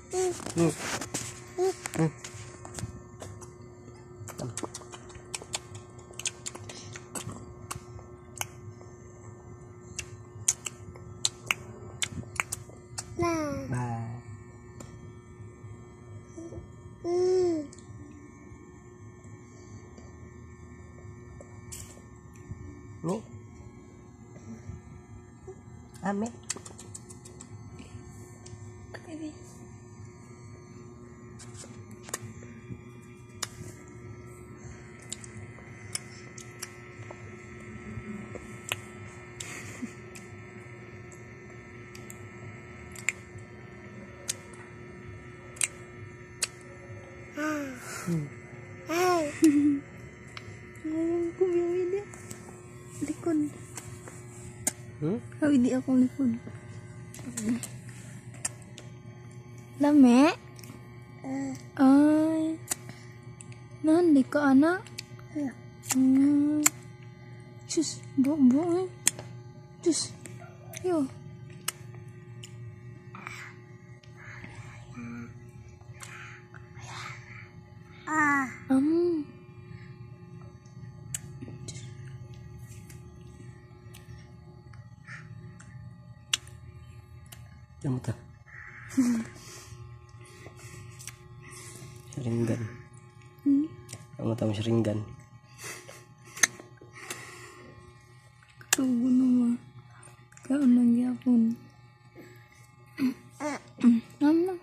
Nih, ame. Ngayon ko biyawi dia likod. Hindi ako likod. Lame? Ay. Nandi ka anak? Cus, buong eh. Cus. Yo. Kamu tahu? Sharingan. Kamu tahu Sharingan? Tugo naman. Kaunang yapon. Naman.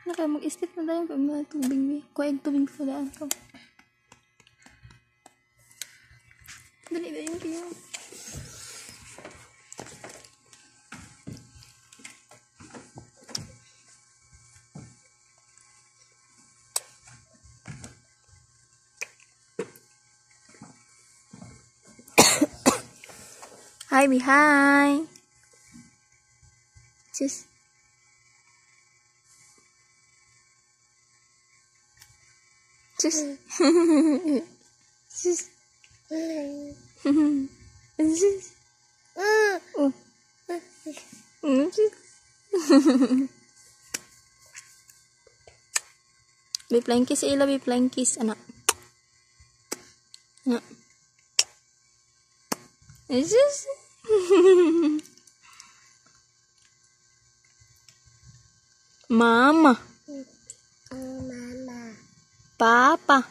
Naka mag-istip na tayo pag mga tubig. Kuha yung tubig sa daan ko. Dali ba yung kayo? Hi, hi. Just. Just. Just. Just. Oh. Be flying kiss ila, be flying kiss anak. Anak. Just. Mama. Papa.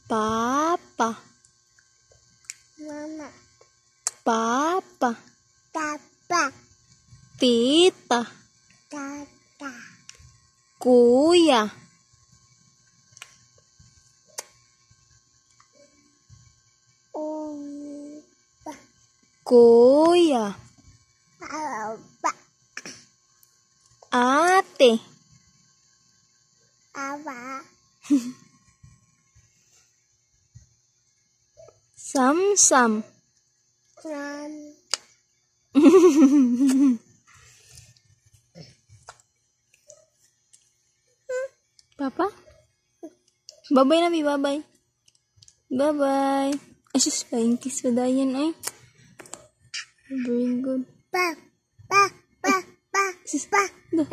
Papa. Papa. Tita. Kuya. Kuya. Ate. Sam-sam. Papa? Bye-bye na, bye-bye. Bye-bye. Asus, flying kiss pa dayan ay. Very good. Sus, no.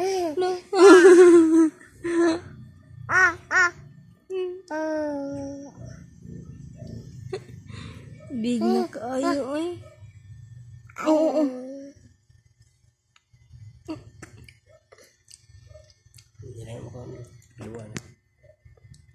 Big na kaayo ay. Oo. Hindi na mo ko. Luwan.